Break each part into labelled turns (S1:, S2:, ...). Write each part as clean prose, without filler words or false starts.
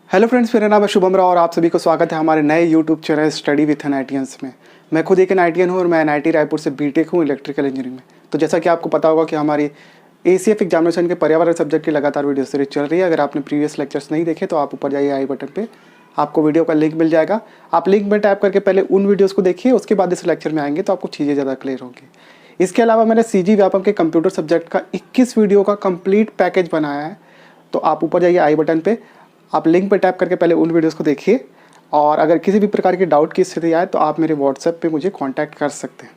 S1: Hello friends, मेरा नाम है शुभम राव और आप सभी को स्वागत है हमारे नए यूट्यूब चैनल स्टडी विथ एनआईटीएंस में। मैं खुद एक एनआईटीएन हूँ और मैं एनआईटी रायपुर से बीटेक हूँ इलेक्ट्रिकल इंजीनियरिंग में। तो जैसा कि आपको पता होगा कि हमारी एसीएफ एग्जामिनेशन के पर्यावरण सब्जेक्ट की लगातार वीडियो सीरीज चल रही है। अगर आपने प्रीवियस लेक्चर्स नहीं देखे तो आप ऊपर जाइए आई बटन पर, आपको वीडियो का लिंक मिल जाएगा। आप लिंक में टैप करके पहले उन वीडियोज़ को देखिए, उसके बाद इस लेक्चर में आएंगे तो आपको चीज़ें ज़्यादा क्लियर होंगी। इसके अलावा मैंने सीजी व्यापम के कंप्यूटर सब्जेक्ट का 21 वीडियो का कंप्लीट पैकेज बनाया है। तो आप ऊपर जाइए आई बटन पे, आप लिंक पे टैप करके पहले उन वीडियोस को देखिए और अगर किसी भी प्रकार की डाउट की स्थिति आए तो आप मेरे व्हाट्सएप पे मुझे कांटेक्ट कर सकते हैं।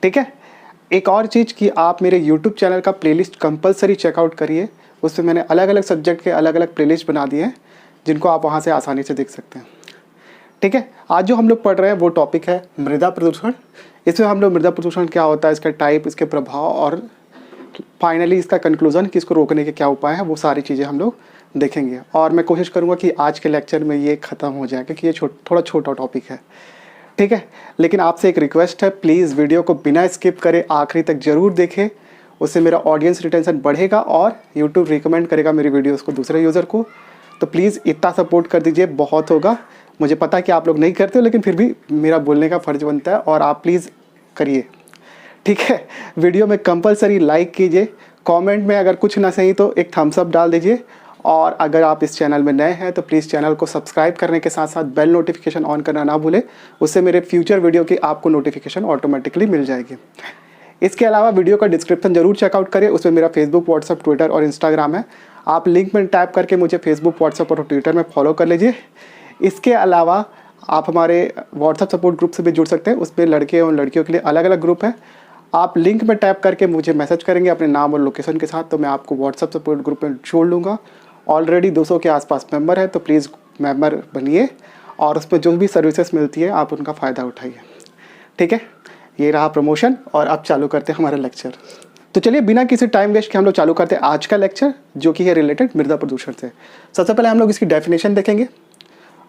S1: ठीक है। एक और चीज़ कि आप मेरे यूट्यूब चैनल का प्लेलिस्ट कंपलसरी चेकआउट करिए। उसमें मैंने अलग अलग सब्जेक्ट के अलग अलग प्लेलिस्ट बना दिए हैं जिनको आप वहाँ से आसानी से देख सकते हैं। ठीक है। आज जो हम लोग पढ़ रहे हैं वो टॉपिक है मृदा प्रदूषण। इसमें हम लोग मृदा प्रदूषण क्या होता है, इसका टाइप, इसके प्रभाव और फाइनली इसका कंक्लूजन कि इसको रोकने के क्या उपाय हैं, वो सारी चीज़ें हम लोग देखेंगे। और मैं कोशिश करूंगा कि आज के लेक्चर में ये ख़त्म हो जाए क्योंकि ये थोड़ा छोटा टॉपिक है। ठीक है। लेकिन आपसे एक रिक्वेस्ट है, प्लीज़ वीडियो को बिना स्किप करे आखिरी तक ज़रूर देखें। उससे मेरा ऑडियंस रिटेंशन बढ़ेगा और यूट्यूब रिकमेंड करेगा मेरी वीडियोज़ को दूसरे यूज़र को। तो प्लीज़ इतना सपोर्ट कर दीजिए, बहुत होगा। मुझे पता है कि आप लोग नहीं करते हो, लेकिन फिर भी मेरा बोलने का फ़र्ज़ बनता है और आप प्लीज़ करिए। ठीक है। वीडियो में कंपलसरी लाइक कीजिए, कमेंट में अगर कुछ ना सही तो एक थम्स अप डाल दीजिए और अगर आप इस चैनल में नए हैं तो प्लीज़ चैनल को सब्सक्राइब करने के साथ साथ बेल नोटिफिकेशन ऑन करना ना भूलें। उससे मेरे फ्यूचर वीडियो की आपको नोटिफिकेशन ऑटोमेटिकली मिल जाएगी। इसके अलावा वीडियो का डिस्क्रिप्शन जरूर चेकआउट करें, उसमें मेरा फेसबुक, व्हाट्सअप, ट्विटर और इंस्टाग्राम है। आप लिंक में टैप करके मुझे फेसबुक, व्हाट्सअप और ट्विटर में फॉलो कर लीजिए। इसके अलावा आप हमारे व्हाट्सअप सपोर्ट ग्रुप से भी जुड़ सकते हैं, उसमें लड़के और लड़कियों के लिए अलग अलग ग्रुप है। आप लिंक में टैप करके मुझे मैसेज करेंगे अपने नाम और लोकेशन के साथ, तो मैं आपको व्हाट्सअप सपोर्ट ग्रुप में जोड़ लूँगा। ऑलरेडी 200 के आसपास मेंबर है, तो प्लीज़ मेंबर बनिए और उसमें जो भी सर्विसेज मिलती है आप उनका फ़ायदा उठाइए। ठीक है। ये रहा प्रमोशन और अब चालू करते हैं हमारा लेक्चर। तो चलिए बिना किसी टाइम वेस्ट के हम लोग चालू करते हैं आज का लेक्चर, जो कि है रिलेटेड मृदा प्रदूषण से। सबसे पहले हम लोग इसकी डेफिनेशन देखेंगे।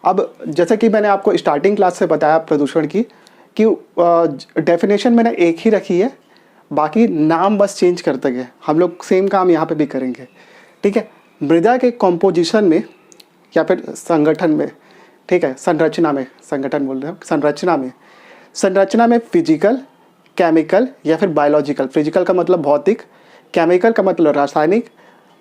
S1: अब जैसे कि मैंने आपको स्टार्टिंग क्लास से बताया प्रदूषण की कि डेफिनेशन मैंने एक ही रखी है, बाकी नाम बस चेंज करते गए। हम लोग सेम काम यहाँ पे भी करेंगे। ठीक है। मृदा के कॉम्पोजिशन में या फिर संगठन में, ठीक है, संरचना में, संगठन बोल रहे हैं, संरचना में फिजिकल, केमिकल या फिर बायोलॉजिकल। फिजिकल का मतलब भौतिक, केमिकल का मतलब रासायनिक,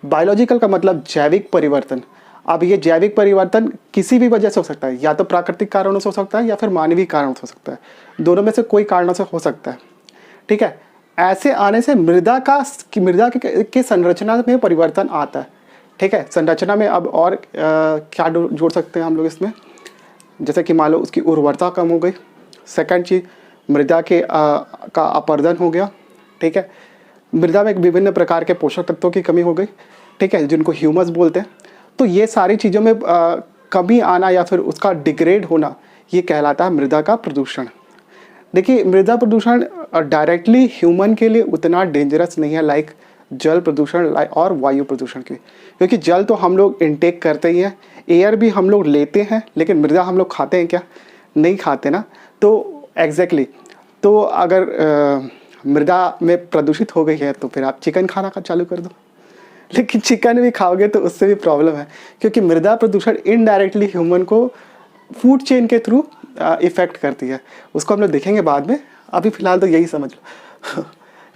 S1: बायोलॉजिकल का मतलब जैविक परिवर्तन। अब ये जैविक परिवर्तन किसी भी वजह से हो सकता है, या तो प्राकृतिक कारणों से हो सकता है या फिर मानवीय कारणों से हो सकता है। दोनों में से कोई कारणों से हो सकता है। ठीक है। ऐसे आने से मृदा के संरचना में परिवर्तन आता है। ठीक है। संरचना में अब और क्या जोड़ सकते हैं हम लोग इसमें, जैसे कि मान लो उसकी उर्वरता कम हो गई। सेकंड चीज़, मृदा का अपरदन हो गया। ठीक है। मृदा में विभिन्न प्रकार के पोषक तत्वों की कमी हो गई। ठीक है, जिनको ह्यूमस बोलते हैं। तो ये सारी चीज़ों में कमी आना या फिर उसका डिग्रेड होना, ये कहलाता है मृदा का प्रदूषण। देखिए, मृदा प्रदूषण डायरेक्टली ह्यूमन के लिए उतना डेंजरस नहीं है लाइक जल प्रदूषण और वायु प्रदूषण के, क्योंकि जल तो हम लोग इनटेक करते ही हैं, एयर भी हम लोग लेते हैं, लेकिन मृदा हम लोग खाते हैं क्या? नहीं खाते ना। तो एग्जैक्टली तो अगर मृदा में प्रदूषित हो गई है तो फिर आप चिकन खाना का चालू कर दो, लेकिन चिकन भी खाओगे तो उससे भी प्रॉब्लम है, क्योंकि मृदा प्रदूषण इनडायरेक्टली ह्यूमन को फूड चेन के थ्रू इफेक्ट करती है। उसको हम लोग देखेंगे बाद में, अभी फिलहाल तो यही समझ लो।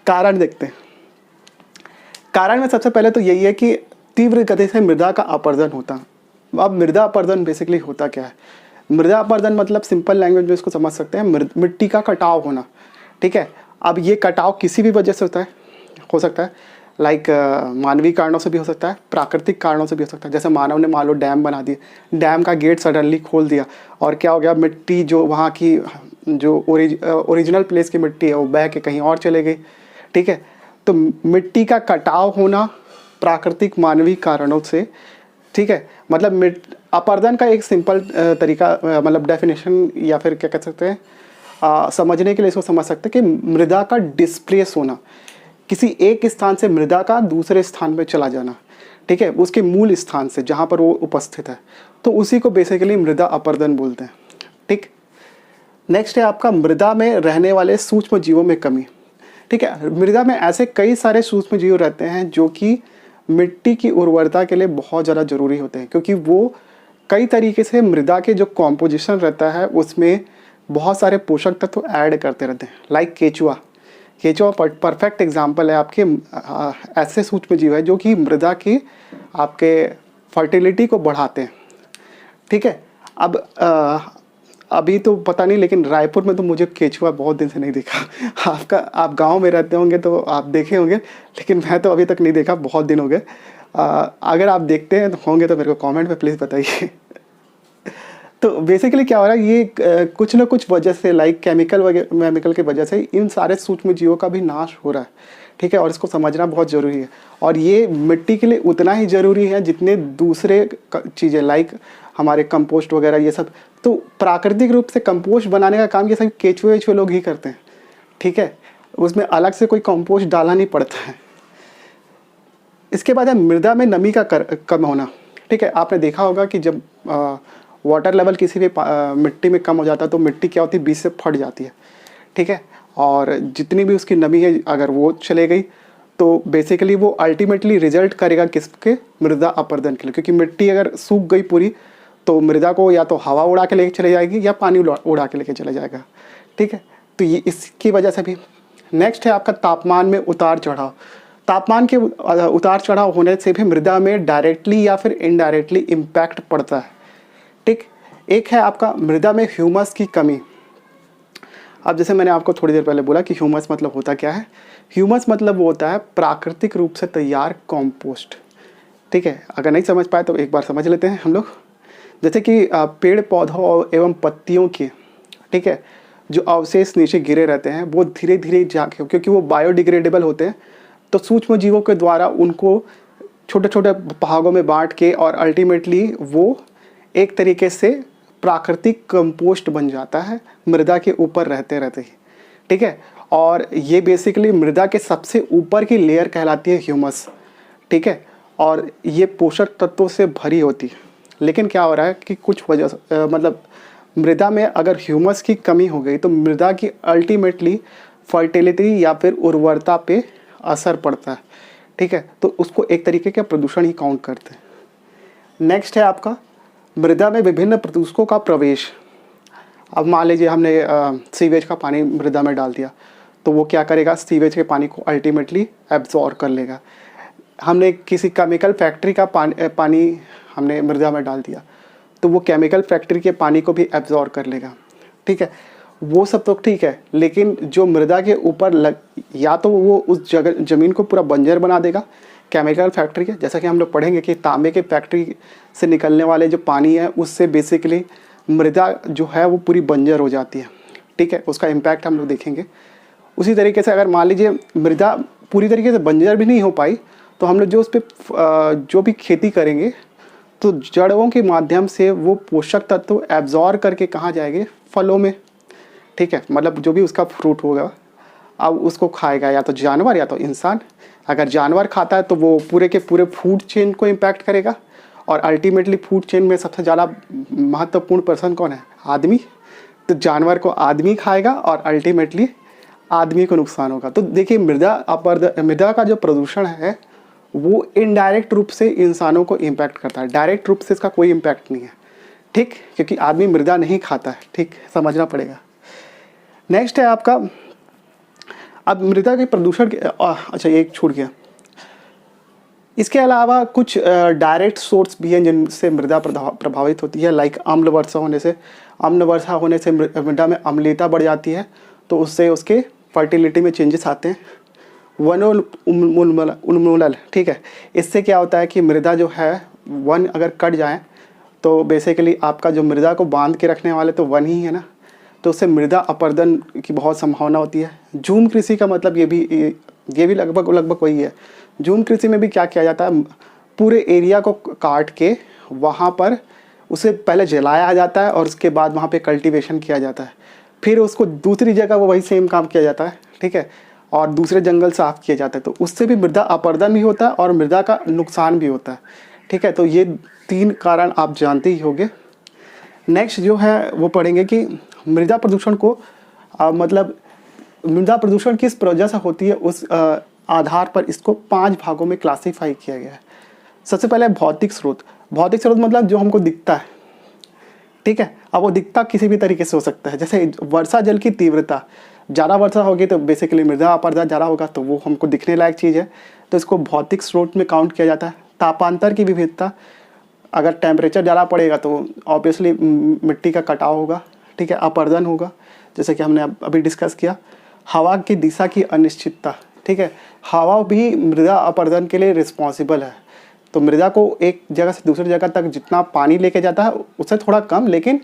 S1: कारण देखते हैं। कारण में सबसे पहले तो यही है कि तीव्र गति से मृदा का अपरदन होता है। अब मृदा अपरदन बेसिकली होता क्या है? मृदा अपरदन मतलब सिंपल लैंग्वेज में इसको समझ सकते हैं, मिट्टी का कटाव होना। ठीक है। अब ये कटाव किसी भी वजह से होता है, हो सकता है लाइक मानवीय कारणों से भी हो सकता है, प्राकृतिक कारणों से भी हो सकता है। जैसे मानव ने मान लो डैम बना दिए, डैम का गेट सडनली खोल दिया और क्या हो गया, मिट्टी जो वहाँ की जो ओरिजिनल प्लेस की मिट्टी है वो बह के कहीं और चले गई। ठीक है। तो मिट्टी का कटाव होना प्राकृतिक मानवीय कारणों से। ठीक है। मतलब अपरदन का एक सिंपल तरीका, मतलब डेफिनेशन या फिर क्या कह सकते हैं, समझने के लिए इसको समझ सकते हैं कि मृदा का डिस्प्लेस होना, किसी एक स्थान से मृदा का दूसरे स्थान में चला जाना। ठीक है। उसके मूल स्थान से जहाँ पर वो उपस्थित है, तो उसी को बेसिकली मृदा अपरदन बोलते हैं। ठीक। नेक्स्ट है आपका मृदा में रहने वाले सूक्ष्म जीवों में कमी। ठीक है। मृदा में ऐसे कई सारे सूक्ष्म जीव रहते हैं जो कि मिट्टी की उर्वरता के लिए बहुत ज़्यादा जरूरी होते हैं, क्योंकि वो कई तरीके से मृदा के जो कॉम्पोजिशन रहता है उसमें बहुत सारे पोषक तत्व ऐड करते रहते हैं। लाइक केचुआ, केचुआ परफेक्ट एग्जाम्पल है आपके ऐसे सूक्ष्म जीव है जो कि मृदा की आपके फर्टिलिटी को बढ़ाते हैं। ठीक है, अब अभी तो पता नहीं, लेकिन रायपुर में तो मुझे केचुआ बहुत दिन से नहीं देखा। आप गांव में रहते होंगे तो आप देखे होंगे, लेकिन मैं तो अभी तक नहीं देखा, बहुत दिन हो गए। अगर आप देखते हैं तो होंगे तो मेरे को कमेंट में प्लीज़ बताइए। तो बेसिकली क्या हो रहा है, ये कुछ ना कुछ वजह से, लाइक केमिकल की वजह से इन सारे सूक्ष्म जीवों का भी नाश हो रहा है। ठीक है, और इसको समझना बहुत ज़रूरी है। और ये मिट्टी के लिए उतना ही ज़रूरी है जितने दूसरे चीज़ें, लाइक हमारे कंपोस्ट वगैरह ये सब। तो प्राकृतिक रूप से कंपोस्ट बनाने का काम ये सब केचुए वेचुए लोग ही करते हैं। ठीक है, उसमें अलग से कोई कंपोस्ट डालना नहीं पड़ता है। इसके बाद है मृदा में नमी का कम होना। ठीक है, आपने देखा होगा कि जब वाटर लेवल किसी भी मिट्टी में कम हो जाता है तो मिट्टी क्या होती है, बीच से फट जाती है। ठीक है, और जितनी भी उसकी नमी है अगर वो चले गई तो बेसिकली वो अल्टीमेटली रिजल्ट करेगा किसके, मृदा अपर्दन के लिए। क्योंकि मिट्टी अगर सूख गई पूरी तो मृदा को या तो हवा उड़ा के लेके चले जाएगी या पानी उड़ा के लेके चले जाएगा। ठीक है, तो ये इसकी वजह से भी। नेक्स्ट है आपका तापमान में उतार चढ़ाव। तापमान के उतार चढ़ाव होने से भी मृदा में डायरेक्टली या फिर इनडायरेक्टली इम्पैक्ट पड़ता है। ठीक, एक है आपका मृदा में ह्यूमस की कमी। अब जैसे मैंने आपको थोड़ी देर पहले बोला कि ह्यूमस मतलब होता क्या है। ह्यूमस मतलब वो होता है प्राकृतिक रूप से तैयार कंपोस्ट। ठीक है, अगर नहीं समझ पाए तो एक बार समझ लेते हैं हम लोग। जैसे कि पेड़ पौधों एवं पत्तियों के, ठीक है, जो अवशेष नीचे गिरे रहते हैं वो धीरे धीरे जाके, क्योंकि वो बायोडिग्रेडेबल होते हैं, तो सूक्ष्म जीवों के द्वारा उनको छोटे छोटे भागों में बांट के और अल्टीमेटली वो एक तरीके से प्राकृतिक कंपोस्ट बन जाता है मृदा के ऊपर रहते रहते ही। ठीक है, और ये बेसिकली मृदा के सबसे ऊपर की लेयर कहलाती है ह्यूमस। ठीक है, और ये पोषक तत्वों से भरी होती है। लेकिन क्या हो रहा है कि कुछ वजह से मतलब मृदा में अगर ह्यूमस की कमी हो गई तो मृदा की अल्टीमेटली फर्टिलिटी या फिर उर्वरता पे असर पड़ता है। ठीक है, तो उसको एक तरीके का प्रदूषण ही काउंट करते हैं। नेक्स्ट है आपका मृदा में विभिन्न प्रदूषकों का प्रवेश। अब मान लीजिए हमने सीवेज का पानी मृदा में डाल दिया तो वो क्या करेगा, सीवेज के पानी को अल्टीमेटली एब्जॉर्ब कर लेगा। हमने किसी केमिकल फैक्ट्री का पानी हमने मृदा में डाल दिया तो वो केमिकल फैक्ट्री के पानी को भी एब्जॉर्ब कर लेगा। ठीक है, वो सब तो ठीक है, लेकिन जो मृदा के ऊपर या तो वो उस जगह ज़मीन को पूरा बंजर बना देगा केमिकल फैक्ट्री के, जैसा कि हम लोग पढ़ेंगे कि तांबे के फैक्ट्री से निकलने वाले जो पानी है उससे बेसिकली मृदा जो है वो पूरी बंजर हो जाती है। ठीक है, उसका इम्पैक्ट हम लोग देखेंगे। उसी तरीके से अगर मान लीजिए मृदा पूरी तरीके से बंजर भी नहीं हो पाई तो हम लोग जो उस पर जो भी खेती करेंगे तो जड़ों के माध्यम से वो पोषक तत्व एब्जॉर्ब करके कहाँ जाएंगे, फलों में। ठीक है, मतलब जो भी उसका फ्रूट होगा अब उसको खाएगा या तो जानवर या तो इंसान। अगर जानवर खाता है तो वो पूरे के पूरे फूड चेन को इम्पैक्ट करेगा, और अल्टीमेटली फूड चेन में सबसे ज़्यादा महत्वपूर्ण पर्सन कौन है, आदमी। तो जानवर को आदमी खाएगा और अल्टीमेटली आदमी को नुकसान होगा। तो देखिए मृदा का जो प्रदूषण है वो इनडायरेक्ट रूप से इंसानों को इम्पैक्ट करता है, डायरेक्ट रूप से इसका कोई इम्पैक्ट नहीं है। ठीक, क्योंकि आदमी मृदा नहीं खाता है। ठीक, समझना पड़ेगा। नेक्स्ट है आपका, अब मृदा के प्रदूषण अच्छा एक छूट गया। इसके अलावा कुछ डायरेक्ट सोर्स भी हैं जिनसे मृदा प्रभावित होती है, लाइक अम्ल वर्षा होने से मृदा में अम्लीयता बढ़ जाती है, तो उससे उसके फर्टिलिटी में चेंजेस आते हैं। उन्मूलन, ठीक है, इससे क्या होता है कि मृदा जो है वन अगर कट जाए तो बेसिकली आपका जो मृदा को बांध के रखने वाले तो वन ही है ना, तो उससे मृदा अपरदन की बहुत संभावना होती है। झूम कृषि का मतलब ये भी लगभग वही है। झूम कृषि में भी क्या किया जाता है, पूरे एरिया को काट के वहाँ पर उसे पहले जलाया जाता है और उसके बाद वहाँ पे कल्टीवेशन किया जाता है, फिर उसको दूसरी जगह वो वही सेम काम किया जाता है। ठीक है, और दूसरे जंगल साफ किए जाते हैं, तो उससे भी मृदा अपरदन भी होता है और मृदा का नुकसान भी होता है। ठीक है, तो ये 3 कारण आप जानते ही होंगे। नेक्स्ट जो है वो पढ़ेंगे कि मृदा प्रदूषण को मतलब मृदा प्रदूषण किस वजह से होती है, उस आधार पर इसको 5 भागों में क्लासीफाई किया गया है। सबसे पहले भौतिक स्रोत मतलब जो हमको दिखता है, ठीक है। अब वो दिखता किसी भी तरीके से हो सकता है, जैसे वर्षा जल की तीव्रता, ज़्यादा वर्षा होगी तो बेसिकली मृदा अपरदन ज़्यादा होगा, तो वो हमको दिखने लायक चीज़ है, तो इसको भौतिक स्रोत में काउंट किया जाता है। तापांतर की विविधता, अगर टेम्परेचर ज़्यादा पड़ेगा तो ऑब्वियसली मिट्टी का कटाव होगा, ठीक है, अपरदन होगा, जैसे कि हमने अभी डिस्कस किया। हवा की दिशा की अनिश्चितता, ठीक है, हवा भी मृदा अपरदन के लिए रिस्पॉन्सिबल है। तो मृदा को एक जगह से दूसरी जगह तक जितना पानी लेके जाता है उससे थोड़ा कम, लेकिन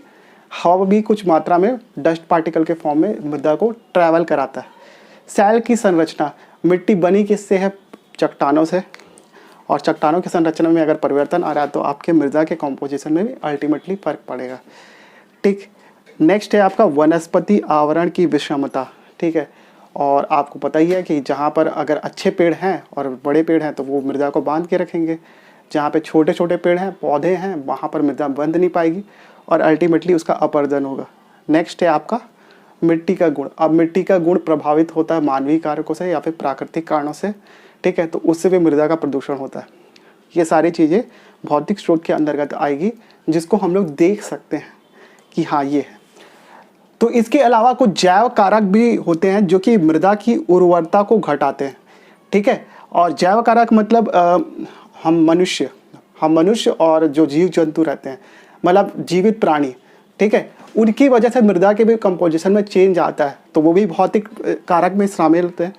S1: हवा भी कुछ मात्रा में डस्ट पार्टिकल के फॉर्म में मृदा को ट्रैवल कराता है। सैल की संरचना, मिट्टी बनी किससे है? चट्टानों से, और चट्टानों की संरचना में अगर परिवर्तन आ रहा है तो आपके मृदा के कॉम्पोजिशन में भी अल्टीमेटली फर्क पड़ेगा, ठीक। नेक्स्ट है आपका वनस्पति आवरण की विषमता, ठीक है। और आपको पता ही है कि जहाँ पर अगर अच्छे पेड़ हैं और बड़े पेड़ हैं तो वो मृदा को बांध के रखेंगे, जहाँ पे छोटे छोटे पेड़ हैं, पौधे हैं, वहाँ पर मृदा बंध नहीं पाएगी और अल्टीमेटली उसका अपरदन होगा। नेक्स्ट है आपका मिट्टी का गुण। अब मिट्टी का गुण प्रभावित होता है मानवीय कारकों से या फिर प्राकृतिक कारणों से, ठीक है, तो उससे भी मृदा का प्रदूषण होता है। ये सारी चीज़ें भौतिक स्रोत के अंतर्गत आएगी, जिसको हम लोग देख सकते हैं कि हाँ ये है। तो इसके अलावा कुछ जैव कारक भी होते हैं जो कि मृदा की उर्वरता को घटाते हैं, ठीक है। और जैव कारक मतलब हम मनुष्य और जो जीव जंतु रहते हैं, मतलब जीवित प्राणी, ठीक है, उनकी वजह से मृदा के भी कंपोजिशन में चेंज आता है, तो वो भी भौतिक कारक में शामिल होते हैं,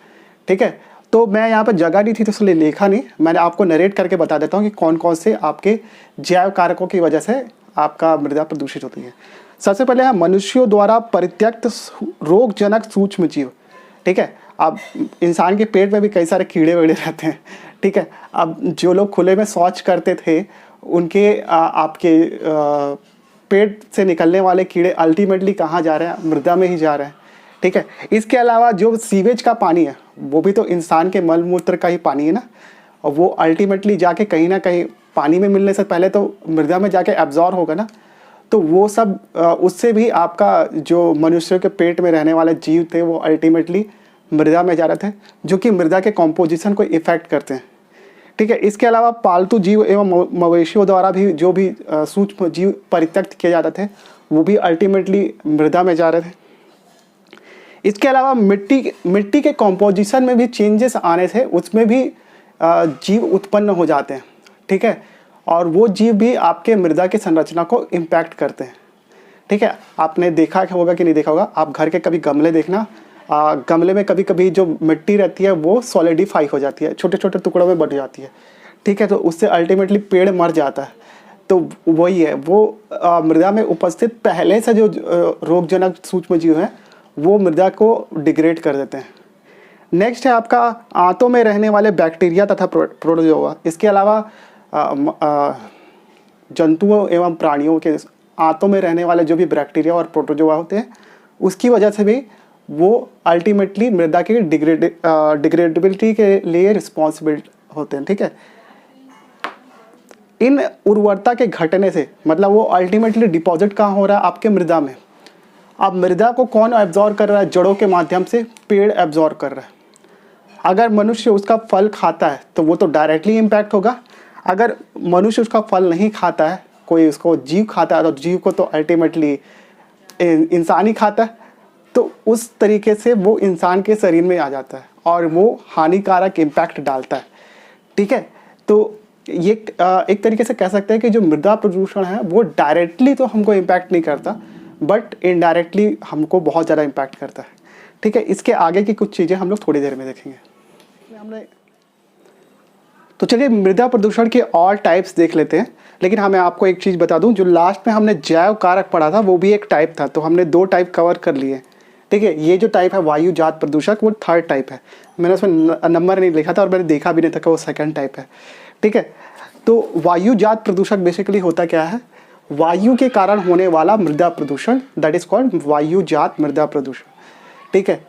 S1: ठीक है। तो मैं यहाँ पर जगह नहीं थी तो इसलिए लिखा नहीं, मैंने आपको नरेट करके बता देता हूँ कि कौन कौन से आपके जैव कारकों की वजह से आपका मृदा प्रदूषित होती है। सबसे पहले है मनुष्यों द्वारा परित्यक्त रोगजनक सूक्ष्म जीव, ठीक है। अब इंसान के पेट में भी कई सारे कीड़े वेड़े रहते हैं, ठीक है। अब जो लोग खुले में शौच करते थे उनके आपके पेट से निकलने वाले कीड़े अल्टीमेटली कहाँ जा रहे हैं? मृदा में ही जा रहे हैं, ठीक है। इसके अलावा जो सीवेज का पानी है वो भी तो इंसान के मल मूत्र का ही पानी है ना, और वो अल्टीमेटली जाके कहीं ना कहीं पानी में मिलने से पहले तो मृदा में जाके एब्जॉर्ब होगा ना, तो वो सब उससे भी आपका जो मनुष्य के पेट में रहने वाले जीव थे वो अल्टीमेटली मृदा में जा रहे थे, जो कि मृदा के कॉम्पोजिशन को इफेक्ट करते हैं, ठीक है। इसके अलावा पालतू जीव एवं मवेशियों द्वारा भी जो भी सूक्ष्म जीव परित्यक्त किए जाते थे वो भी अल्टीमेटली मृदा में जा रहे थे। इसके अलावा मिट्टी के कॉम्पोजिशन में भी चेंजेस आने से उसमें भी जीव उत्पन्न हो जाते हैं, ठीक है, और वो जीव भी आपके मृदा की संरचना को इम्पैक्ट करते हैं, ठीक है। आपने देखा होगा कि नहीं देखा होगा, आप घर के कभी गमले देखना, गमले में कभी कभी जो मिट्टी रहती है वो सॉलिडिफाई हो जाती है, छोटे छोटे टुकड़ों में बट जाती है, ठीक है, तो उससे अल्टीमेटली पेड़ मर जाता है। तो वही है, वो मृदा में उपस्थित पहले से जो रोगजनक सूक्ष्म जीव हैं वो मृदा को डिग्रेड कर देते हैं। नेक्स्ट है आपका आंतों में रहने वाले बैक्टीरिया तथा प्रोटोजोआ। इसके अलावा जंतुओं एवं प्राणियों के आंतों में रहने वाले जो भी बैक्टीरिया और प्रोटोजोआ होते हैं उसकी वजह से भी वो अल्टीमेटली मृदा की डिग्रेडेबिलिटी के लिए रिस्पॉन्सिबल होते हैं, ठीक है। इन उर्वरता के घटने से मतलब वो अल्टीमेटली डिपॉजिट कहाँ हो रहा है? आपके मृदा में। अब मृदा को कौन एब्जॉर्ब कर रहा है? जड़ों के माध्यम से पेड़ एब्जॉर्ब कर रहा है। अगर मनुष्य उसका फल खाता है तो वो तो डायरेक्टली इम्पैक्ट होगा। अगर मनुष्य उसका फल नहीं खाता है, कोई उसको जीव खाता है, तो जीव को तो अल्टीमेटली इंसान ही खाता है, तो उस तरीके से वो इंसान के शरीर में आ जाता है और वो हानिकारक इम्पैक्ट डालता है, ठीक है। तो ये एक तरीके से कह सकते हैं कि जो मृदा प्रदूषण है वो डायरेक्टली तो हमको इम्पैक्ट नहीं करता, बट इनडायरेक्टली हमको बहुत ज़्यादा इम्पैक्ट करता है, ठीक है। इसके आगे की कुछ चीज़ें हम लोग थोड़ी देर में देखेंगे। तो चलिए मृदा प्रदूषण के और टाइप्स देख लेते हैं, लेकिन हाँ मैं आपको एक चीज़ बता दूं, जो लास्ट में हमने जैव कारक पढ़ा था वो भी एक टाइप था, तो हमने 2 टाइप कवर कर लिए, ठीक है। ये जो टाइप है वायु जात प्रदूषक वो 3rd टाइप है, मैंने उसमें नंबर नहीं लिखा था और मैंने देखा भी नहीं था कि वो 2nd टाइप है, ठीक है। तो वायु जात प्रदूषक बेसिकली होता क्या है? वायु के कारण होने वाला मृदा प्रदूषण, दैट इज कॉल्ड वायु जात मृदा प्रदूषण, ठीक है।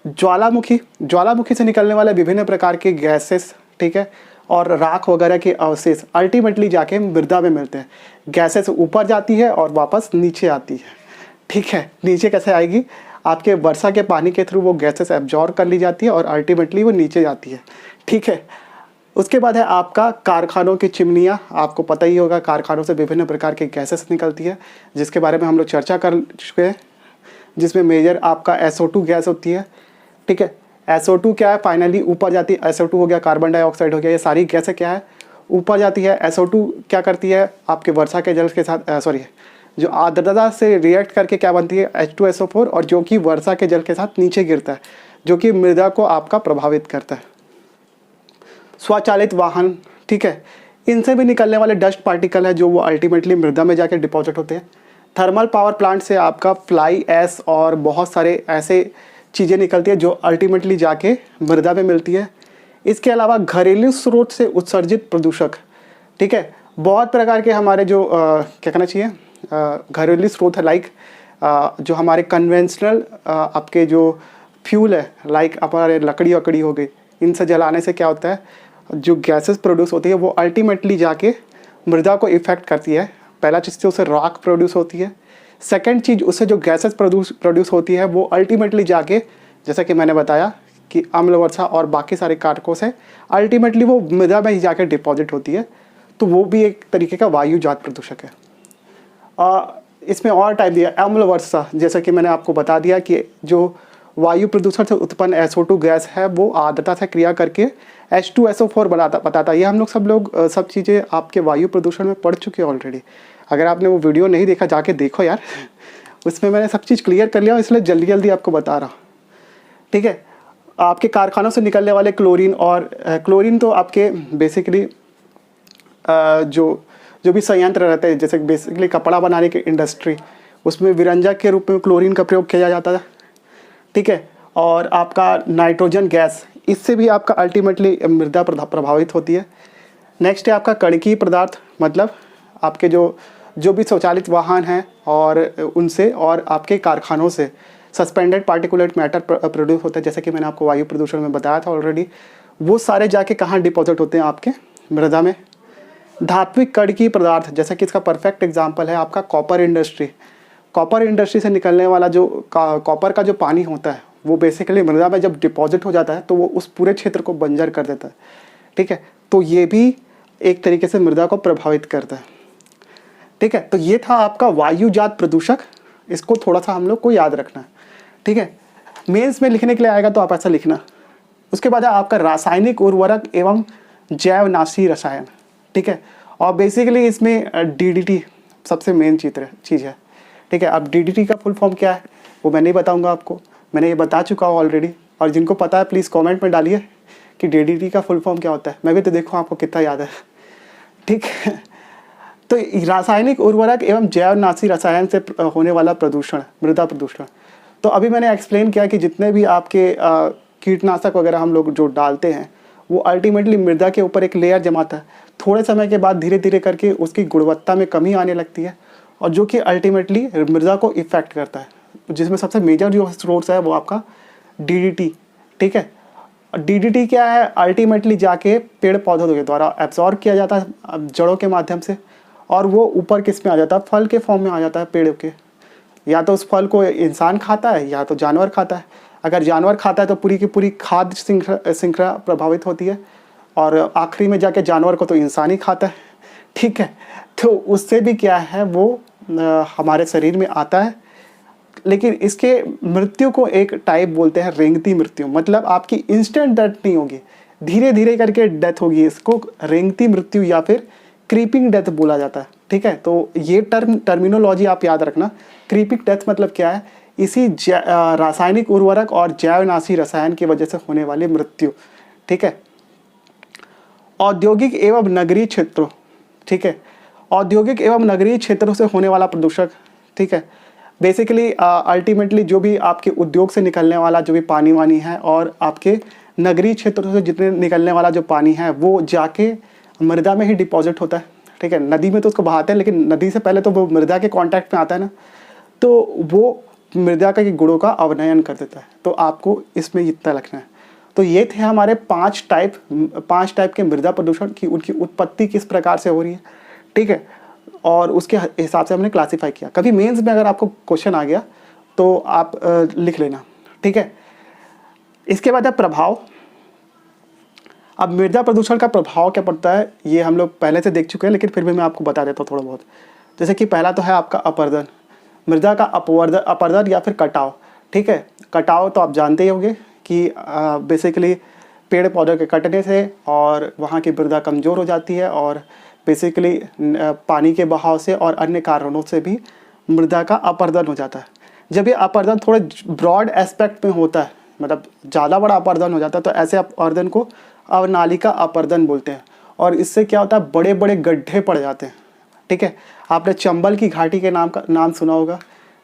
S1: ज्वालामुखी से निकलने वाले विभिन्न प्रकार के गैसेस, ठीक है, और राख वगैरह के अवशेष अल्टीमेटली जाके मृदा में मिलते हैं। गैसेस ऊपर जाती है और वापस नीचे आती है, ठीक है। नीचे कैसे आएगी? आपके वर्षा के पानी के थ्रू वो गैसेस एब्जॉर्ब कर ली जाती है और अल्टीमेटली वो नीचे जाती है, ठीक है। उसके बाद है आपका कारखानों की चिमनियाँ। आपको पता ही होगा कारखानों से विभिन्न प्रकार की गैसेस निकलती है, जिसके बारे में हम लोग चर्चा कर चुके हैं, जिसमें मेजर आपका SO2 गैस होती है। ठीक है, SO2 क्या है, फाइनली ऊपर जाती है। SO2 हो गया, कार्बन डाइऑक्साइड हो गया, ये सारी गैसें क्या है ऊपर जाती है। SO2 क्या करती है आपके वर्षा के जल के साथ जो आर्द्रता से रिएक्ट करके क्या बनती है H2SO4, और जो कि वर्षा के जल के साथ नीचे गिरता है, जो कि मृदा को आपका प्रभावित करता है। स्वचालित वाहन, ठीक है, इनसे भी निकलने वाले डस्ट पार्टिकल है जो वो अल्टीमेटली मृदा में जाके डिपॉजिट होते हैं। थर्मल पावर प्लांट से आपका फ्लाई ऐश और बहुत सारे ऐसे चीज़ें निकलती है जो अल्टीमेटली जाके मृदा में मिलती है। इसके अलावा घरेलू स्रोत से उत्सर्जित प्रदूषक, ठीक है, बहुत प्रकार के हमारे जो क्या कहना चाहिए घरेलू स्रोत है, लाइक जो हमारे कन्वेंशनल आपके जो फ्यूल है, लाइक हमारे लकड़ी वकड़ी हो गई, इनसे जलाने से क्या होता है जो गैसेस प्रोड्यूस होती है वो अल्टीमेटली जाके मृदा को इफ़ेक्ट करती है। पहला चीज़ तो उससे राख प्रोड्यूस होती है। सेकंड चीज़, उससे जो गैसेस प्रोड्यूस होती है वो अल्टीमेटली जाके, जैसा कि मैंने बताया कि अम्ल वर्षा और बाकी सारे कारकों से अल्टीमेटली वो मृदा में ही जाके डिपॉजिट होती है। तो वो भी एक तरीके का वायुजात प्रदूषक है। इसमें और टाइप दिया अम्ल वर्षा, जैसा कि मैंने आपको बता दिया कि जो वायु प्रदूषण से उत्पन्न SO2 गैस है वो आर्द्रता से क्रिया करके H2SO4 बताता है। ये हम लोग सब चीज़ें आपके वायु प्रदूषण में पढ़ चुके हैं ऑलरेडी। अगर आपने वो वीडियो नहीं देखा जाके देखो यार, उसमें मैंने सब चीज़ क्लियर कर लिया, इसलिए जल्दी जल्दी आपको बता रहा हूँ। ठीक है, आपके कारखानों से निकलने वाले क्लोरीन, और क्लोरीन तो आपके बेसिकली जो भी संयंत्र रहते हैं, जैसे बेसिकली कपड़ा बनाने की इंडस्ट्री, उसमें विरंजक के रूप में क्लोरीन का प्रयोग किया जाता है। ठीक है, और आपका नाइट्रोजन गैस, इससे भी आपका अल्टीमेटली मृदा प्रभावित होती है। नेक्स्ट है आपका कणकीय पदार्थ, मतलब आपके जो भी स्वचालित वाहन हैं और उनसे और आपके कारखानों से सस्पेंडेड पार्टिकुलेट मैटर प्रोड्यूस होता है, जैसे कि मैंने आपको वायु प्रदूषण में बताया था ऑलरेडी। वो सारे जाके कहाँ डिपॉजिट होते हैं आपके मृदा में। धात्विक कणकीय पदार्थ, जैसा कि इसका परफेक्ट एग्जांपल है आपका कॉपर इंडस्ट्री। कॉपर इंडस्ट्री से निकलने वाला जो कॉपर का जो पानी होता है वो बेसिकली मृदा में जब डिपॉजिट हो जाता है तो वो उस पूरे क्षेत्र को बंजर कर देता है। ठीक है, तो ये भी एक तरीके से मृदा को प्रभावित करता है। ठीक है, तो ये था आपका वायुजात प्रदूषक, इसको थोड़ा सा हम लोग को याद रखना है। ठीक है, मेंस में लिखने के लिए आएगा तो आप ऐसा लिखना। उसके बाद है आपका रासायनिक उर्वरक एवं जैवनाशी रसायन। ठीक है, और बेसिकली इसमें DDT सबसे मेन चीज़ है। ठीक है, अब DDT का फुल फॉर्म क्या है वो मैं नहीं बताऊंगा आपको, मैंने ये बता चुका हूँ ऑलरेडी। और जिनको पता है प्लीज़ कमेंट में डालिए कि DDT का फुल फॉर्म क्या होता है, मैं भी तो देखूँ आपको कितना याद है। ठीक है, तो रासायनिक उर्वरक एवं जैवनाशी रसायन से होने वाला प्रदूषण, मृदा प्रदूषण। तो अभी मैंने एक्सप्लेन किया कि जितने भी आपके कीटनाशक वगैरह हम लोग जो डालते हैं वो अल्टीमेटली मृदा के ऊपर एक लेयर जमाता है। थोड़े समय के बाद धीरे धीरे करके उसकी गुणवत्ता में कमी आने लगती है, और जो कि अल्टीमेटली मृदा को इफ़ेक्ट करता है, जिसमें सबसे मेजर जो सोर्स है वो आपका DDT। ठीक है, DDT क्या है, अल्टीमेटली जाके पेड़ पौधों के द्वारा एब्जॉर्ब किया जाता है जड़ों के माध्यम से, और वो ऊपर किस में आ जाता है, फल के फॉर्म में आ जाता है पेड़ के। या तो उस फल को इंसान खाता है या तो जानवर खाता है। अगर जानवर खाता है तो पूरी की पूरी खाद्य श्रृंखला प्रभावित होती है, और आखिरी में जाके जानवर को तो इंसान ही खाता है। ठीक है, तो उससे भी क्या है वो हमारे शरीर में आता है। लेकिन इसके मृत्यु को एक टाइप बोलते हैं रेंगती मृत्यु, मतलब आपकी इंस्टेंट डेथ नहीं होगी, धीरे धीरे करके डेथ होगी। इसको रेंगती मृत्यु या फिर क्रीपिंग डेथ बोला जाता है। ठीक है, तो ये टर्मिनोलॉजी आप याद रखना। क्रीपिंग डेथ मतलब क्या है, इसी रासायनिक उर्वरक और जैवनाशी रसायन की वजह से होने वाली मृत्यु। ठीक है, औद्योगिक एवं नगरीय क्षेत्रों, ठीक है, औद्योगिक एवं नगरीय क्षेत्रों से होने वाला प्रदूषक। ठीक है, बेसिकली अल्टीमेटली जो भी आपके उद्योग से निकलने वाला जो भी पानी वानी है, और आपके नगरीय क्षेत्रों से जितने निकलने वाला जो पानी है वो जाके मृदा में ही डिपॉजिट होता है। ठीक है, नदी में तो उसको बहाते हैं, लेकिन नदी से पहले तो वो मृदा के कांटेक्ट में आता है ना, तो वो मृदा के गुणों का अवनयन कर देता है। तो आपको इसमें इतना रखना है। तो ये थे हमारे पांच टाइप के मृदा प्रदूषण की, उनकी उत्पत्ति किस प्रकार से हो रही है। ठीक है, और उसके हिसाब से हमने क्लासीफाई किया। कभी मेंस में अगर आपको क्वेश्चन आ गया तो आप लिख लेना। ठीक है, इसके बाद है प्रभाव। अब मृदा प्रदूषण का प्रभाव क्या पड़ता है ये हम लोग पहले से देख चुके हैं, लेकिन फिर भी मैं आपको बता देता हूँ थोड़ा बहुत। जैसे कि पहला तो है आपका अपरदन, मृदा का अपरदन या फिर कटाव। ठीक है, कटाव तो आप जानते ही होंगे कि बेसिकली पेड़ पौधों के कटने से और वहाँ की मृदा कमज़ोर हो जाती है, और बेसिकली पानी के बहाव से और अन्य कारणों से भी मृदा का अपरदन हो जाता है। जब ये अपरदन थोड़े ब्रॉड एस्पेक्ट में होता है, मतलब ज़्यादा बड़ा अपरदन हो जाता है, तो ऐसे अपरदन को अवनालिका अपरदन बोलते हैं। और इससे क्या होता है, बड़े बड़े गड्ढे पड़ जाते हैं। ठीक है, आपने चंबल की घाटी के नाम सुना होगा।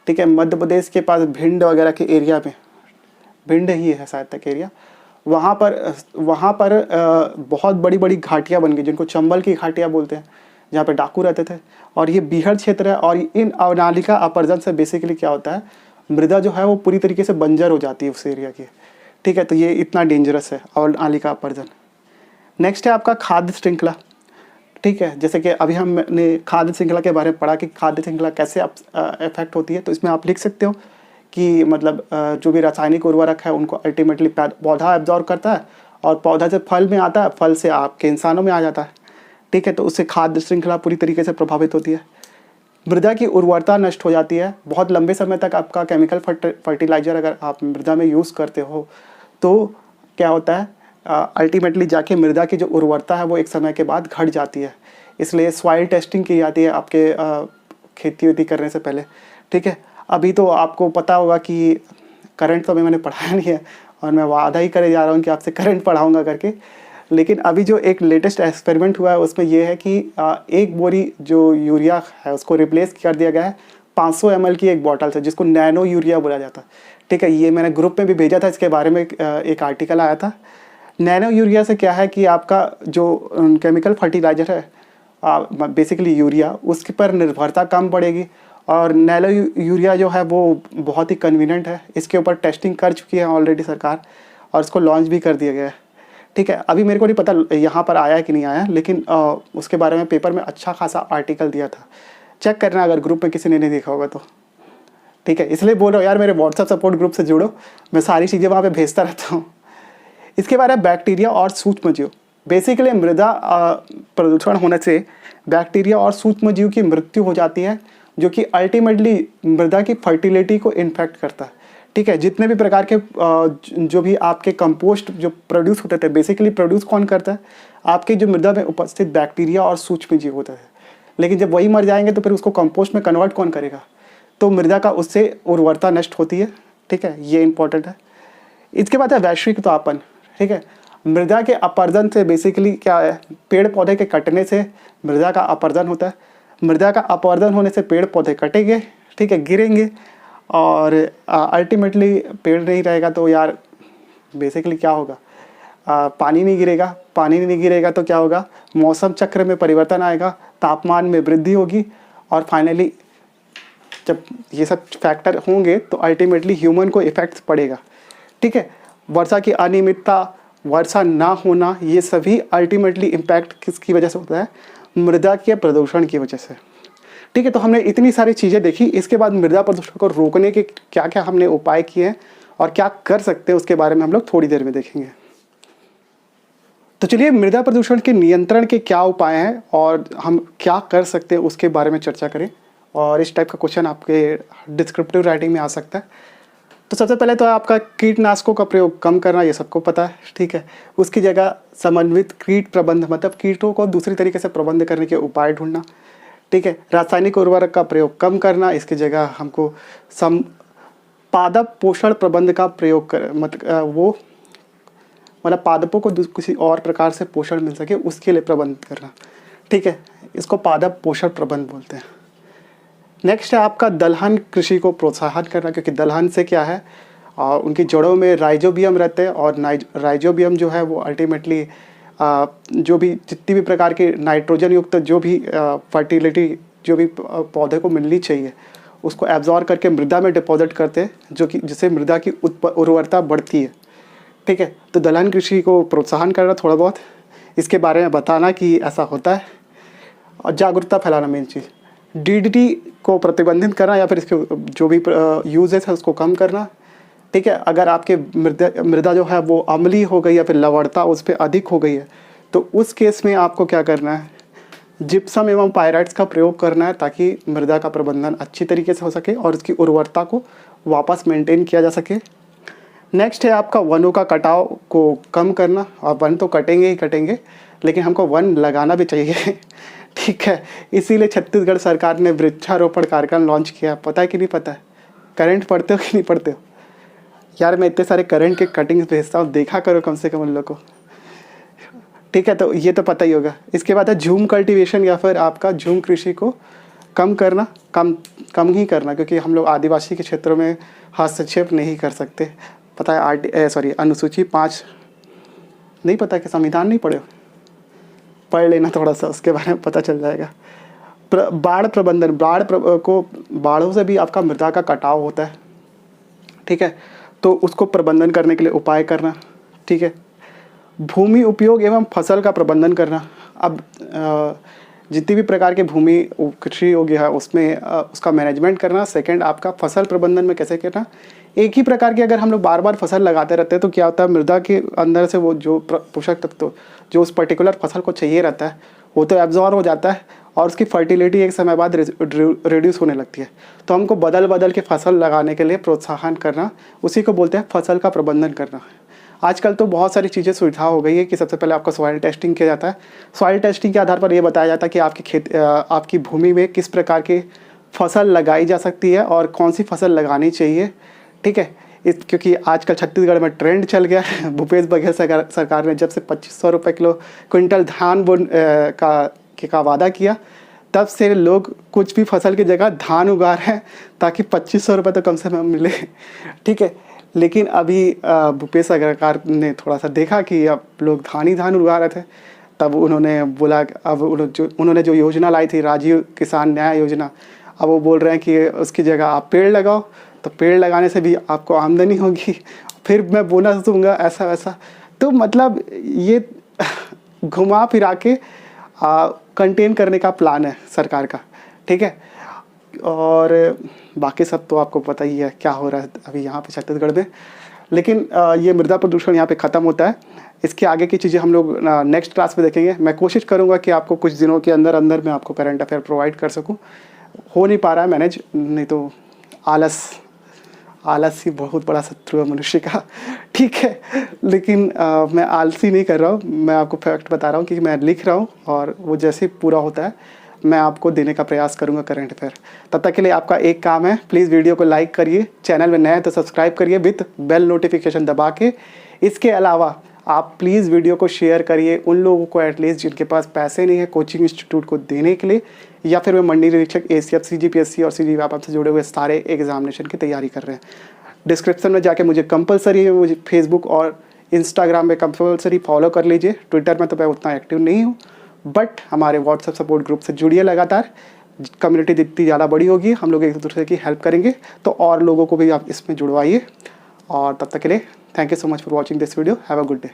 S1: ठीक है, मध्य प्रदेश के पास भिंड वगैरह के एरिया में, भिंड ही है शायद तक एरिया, वहाँ पर बहुत बड़ी बड़ी घाटियाँ बन गई जिनको चंबल की घाटियाँ बोलते हैं, जहाँ पे डाकू रहते थे। और ये बीहड़ क्षेत्र है, और इन अवनालिका अपरदन से बेसिकली क्या होता है, मृदा जो है वो पूरी तरीके से बंजर हो जाती है उस एरिया की। ठीक है, तो ये इतना डेंजरस है अवनालिका अपरदन। नेक्स्ट है आपका खाद्य श्रृंखला। ठीक है, जैसे कि अभी हमने खाद्य श्रृंखला के बारे में पढ़ा कि खाद्य श्रृंखला कैसे इफेक्ट होती है, तो इसमें आप लिख सकते हो कि मतलब जो भी रासायनिक उर्वरक है उनको अल्टीमेटली पौधा एब्जॉर्ब करता है, और पौधा से फल में आता है, फल से आपके इंसानों में आ जाता है। ठीक है, तो उससे खाद्य श्रृंखला पूरी तरीके से प्रभावित होती है। मृदा की उर्वरता नष्ट हो जाती है। बहुत लंबे समय तक आपका केमिकल फर्टिलाइज़र अगर आप मृदा में यूज़ करते हो तो क्या होता है, अल्टीमेटली जाके मृदा की जो उर्वरता है वो एक समय के बाद घट जाती है। इसलिए सॉइल टेस्टिंग की जाती है आपके खेती वेती करने से पहले। ठीक है, अभी तो आपको पता होगा कि करंट तो मैंने पढ़ाया नहीं है, और मैं वादा ही करे जा रहा हूँ कि आपसे करंट पढ़ाऊँगा करके। लेकिन अभी जो एक लेटेस्ट एक्सपेरिमेंट हुआ है उसमें ये है कि एक बोरी जो यूरिया है उसको रिप्लेस कर दिया गया है 500 ml की एक बॉटल से, जिसको नैनो यूरिया बोला जाता है। ठीक है, ये मैंने ग्रुप में भी भेजा था, इसके बारे में एक आर्टिकल आया था। नैनो यूरिया से क्या है कि आपका जो केमिकल फर्टिलाइज़र है बेसिकली यूरिया, उसके पर निर्भरता कम पड़ेगी, और नैनो यूरिया जो है वो बहुत ही कन्वीनियंट है। इसके ऊपर टेस्टिंग कर चुकी है ऑलरेडी सरकार, और इसको लॉन्च भी कर दिया गया है। ठीक है, अभी मेरे को नहीं पता यहाँ पर आया है कि नहीं आया, लेकिन उसके बारे में पेपर में अच्छा खासा आर्टिकल दिया था। चेक करना अगर ग्रुप में किसी ने नहीं देखा होगा तो। ठीक है, इसलिए बोल रहा हूँ यार, मेरे व्हाट्सएप सपोर्ट ग्रुप से जुड़ो, मैं सारी चीज़ें वहाँ पे भेजता रहता हूँ। इसके बारे में बैक्टीरिया और सूक्ष्मजीव। बेसिकली मृदा प्रदूषण होने से बैक्टीरिया और सूक्ष्मजीव की मृत्यु हो जाती है, जो कि अल्टीमेटली मृदा की फर्टिलिटी को इन्फेक्ट करता है। ठीक है, जितने भी प्रकार के जो भी आपके कंपोस्ट जो प्रोड्यूस होते थे, बेसिकली प्रोड्यूस कौन करता है, आपकी जो मृदा में उपस्थित बैक्टीरिया और सूक्ष्मजीव होते हैं। लेकिन जब वही मर जाएंगे तो फिर उसको कंपोस्ट में कन्वर्ट कौन करेगा, तो मृदा का उससे उर्वरता नष्ट होती है। ठीक है, ये इंपॉर्टेंट है। इसके बाद है वैश्विक तापन। ठीक है, मृदा के अपरदन से बेसिकली क्या है, पेड़ पौधे के कटने से मृदा का अपरदन होता है। मृदा का अपरदन होने से पेड़ पौधे कटेंगे, ठीक है, गिरेंगे, और अल्टीमेटली पेड़ नहीं रहेगा तो यार बेसिकली क्या होगा, पानी नहीं गिरेगा। पानी नहीं गिरेगा तो क्या होगा, मौसम चक्र में परिवर्तन आएगा, तापमान में वृद्धि होगी, और फाइनली जब ये सब फैक्टर होंगे तो अल्टीमेटली ह्यूमन को इफेक्ट पड़ेगा। ठीक है, वर्षा की अनियमितता, वर्षा ना होना, ये सभी अल्टीमेटली इम्पैक्ट किसकी वजह से होता है, मृदा के प्रदूषण की वजह से। ठीक है, तो हमने इतनी सारी चीज़ें देखी। इसके बाद मृदा प्रदूषण को रोकने के क्या क्या हमने उपाय किए हैं और क्या कर सकते हैं उसके बारे में हम लोग थोड़ी देर में देखेंगे। तो चलिए, मृदा प्रदूषण के नियंत्रण के क्या उपाय हैं और हम क्या कर सकते हैं उसके बारे में चर्चा करें। और इस टाइप का क्वेश्चन आपके डिस्क्रिप्टिव राइटिंग में आ सकता है। तो सबसे पहले तो आपका कीटनाशकों का प्रयोग कम करना, ये सबको पता है। ठीक है, उसकी जगह समन्वित कीट प्रबंध, मतलब कीटों को दूसरी तरीके से प्रबंध करने के उपाय ढूंढना। ठीक है, रासायनिक उर्वरक का प्रयोग कम करना, इसकी जगह हमको पादप पोषण प्रबंध का प्रयोग कर, मतलब पादपों को किसी और प्रकार से पोषण मिल सके उसके लिए प्रबंध करना। ठीक है, इसको पादप पोषण प्रबंध बोलते हैं। नेक्स्ट है आपका दलहन कृषि को प्रोत्साहन करना, क्योंकि दलहन से क्या है, उनकी जड़ों में राइजोबियम रहते हैं, और राइजोबियम जो है वो अल्टीमेटली जो भी जितनी भी प्रकार की नाइट्रोजन युक्त जो भी फर्टिलिटी जो भी पौधे को मिलनी चाहिए उसको एब्जॉर्ब करके मृदा में डिपॉजिट करते हैं, जो कि जिससे मृदा की उर्वरता बढ़ती है। ठीक है, तो दलहन कृषि को प्रोत्साहन करना, थोड़ा बहुत इसके बारे में बताना कि ऐसा होता है, और जागरूकता फैलाना मेन चीज़। DDT को प्रतिबंधित करना या फिर इसके जो भी यूजेस है उसको कम करना। ठीक है। अगर आपके मृदा जो है वो अम्लीय हो गई या फिर लवणता उस पर अधिक हो गई है, तो उस केस में आपको क्या करना है, जिप्सम एवं पायराइट्स का प्रयोग करना है, ताकि मृदा का प्रबंधन अच्छी तरीके से हो सके और उसकी उर्वरता को वापस मेंटेन किया जा सके। नेक्स्ट है आपका वनों का कटाव को कम करना। और वन तो कटेंगे ही कटेंगे, लेकिन हमको वन लगाना भी चाहिए ठीक है। इसीलिए छत्तीसगढ़ सरकार ने वृक्षारोपण कार्यक्रम लॉन्च किया। पता है कि नहीं पता है? करंट पढ़ते हो कि नहीं पढ़ते हो यार? मैं इतने सारे करंट के कटिंग्स भेजता हूँ, देखा करो कम से कम उन लोग को, ठीक है। तो ये तो पता ही होगा। इसके बाद है झूम कल्टीवेशन या फिर आपका झूम कृषि को कम करना, कम ही करना, क्योंकि हम लोग आदिवासी के क्षेत्रों में हस्तक्षेप नहीं कर सकते। पता है अनुसूची 5 नहीं पता कि संविधान नहीं पढ़े हो? पढ़ लेना थोड़ा सा, उसके बारे में पता चल जाएगा। बाढ़ प्रबंधन, बाढ़ों से भी आपका मृदा का कटाव होता है, ठीक है। तो उसको प्रबंधन करने के लिए उपाय करना, ठीक है। भूमि उपयोग एवं फसल का प्रबंधन करना। अब जितनी भी प्रकार के भूमि कृषि योग्य है उसमें उसका मैनेजमेंट करना। सेकंड आपका फसल प्रबंधन में कैसे करना, एक ही प्रकार की अगर हम लोग बार बार फसल लगाते रहते हैं तो क्या होता है, मृदा के अंदर से वो जो पोषक तत्व जो उस पर्टिकुलर फसल को चाहिए रहता है वो तो एब्जॉर्ब हो जाता है और उसकी फर्टिलिटी एक समय बाद रिड्यूस होने लगती है। तो हमको बदल बदल के फसल लगाने के लिए प्रोत्साहन करना, उसी को बोलते हैं फसल का प्रबंधन करना। आजकल तो बहुत सारी चीज़ें सुविधा हो गई है कि सबसे पहले आपका सॉइल टेस्टिंग किया जाता है। सॉइल टेस्टिंग के आधार पर ये बताया जाता है कि आपकी भूमि में किस प्रकार की फसल लगाई जा सकती है और कौन सी फसल लगानी चाहिए, ठीक है। क्योंकि आजकल छत्तीसगढ़ में ट्रेंड चल गया है। भूपेश बघेल सरकार ने जब से 2500 रुपये किलो क्विंटल धान का वादा किया, तब से लोग कुछ भी फसल की जगह धान उगा रहे हैं ताकि 2500 रुपये तो कम से कम मिले, ठीक है। लेकिन अभी भूपेश सरकार ने थोड़ा सा देखा कि अब लोग धान उगा रहे थे, तब उन्होंने बोला अब उन्होंने जो योजना लाई थी राजीव किसान न्याय योजना, अब वो बोल रहे हैं कि उसकी जगह आप पेड़ लगाओ, तो पेड़ लगाने से भी आपको आमदनी होगी, फिर मैं बोनस दूंगा, ऐसा वैसा। तो मतलब ये घुमा फिरा के कंटेन करने का प्लान है सरकार का, ठीक है। और बाकी सब तो आपको पता ही है क्या हो रहा है अभी यहाँ पे छत्तीसगढ़ में। लेकिन ये मृदा प्रदूषण यहाँ पे ख़त्म होता है। इसके आगे की चीज़ें हम लोग नेक्स्ट क्लास में देखेंगे। मैं कोशिश करूँगा कि आपको कुछ दिनों के अंदर मैं आपको करंट अफेयर प्रोवाइड कर सकूँ। हो नहीं पा रहा है मैनेज, नहीं तो आलस ही बहुत बड़ा शत्रु है मनुष्य का, ठीक है। लेकिन मैं आलसी नहीं कर रहा हूँ, मैं आपको फैक्ट बता रहा हूँ कि मैं लिख रहा हूँ और वो जैसे पूरा होता है मैं आपको देने का प्रयास करूँगा करंट अफेयर। तब तक के लिए आपका एक काम है, प्लीज़ वीडियो को लाइक करिए, चैनल में नए हैं तो सब्सक्राइब करिए विथ बेल नोटिफिकेशन दबा के। इसके अलावा आप प्लीज़ वीडियो को शेयर करिए उन लोगों को एटलीस्ट जिनके पास पैसे नहीं है कोचिंग इंस्टीट्यूट को देने के लिए, या फिर वे मंडी निरीक्षक ACF CGPSC और CG व्यापम से जुड़े हुए सारे एग्जामिनेशन की तैयारी कर रहे हैं। डिस्क्रिप्शन में जाके मुझे कंपलसरी है, मुझे फेसबुक और इंस्टाग्राम में कंपलसरी फॉलो कर लीजिए। ट्विटर में तो मैं उतना एक्टिव नहीं हूँ, बट हमारे व्हाट्सएप सपोर्ट ग्रुप से जुड़िए लगातार। कम्युनिटी जितनी ज़्यादा बड़ी होगी हम लोग एक दूसरे की हेल्प करेंगे, तो और लोगों को भी आप इसमें जुड़वाइए। और तब तक के लिए thank you so much for watching this video. Have a good day.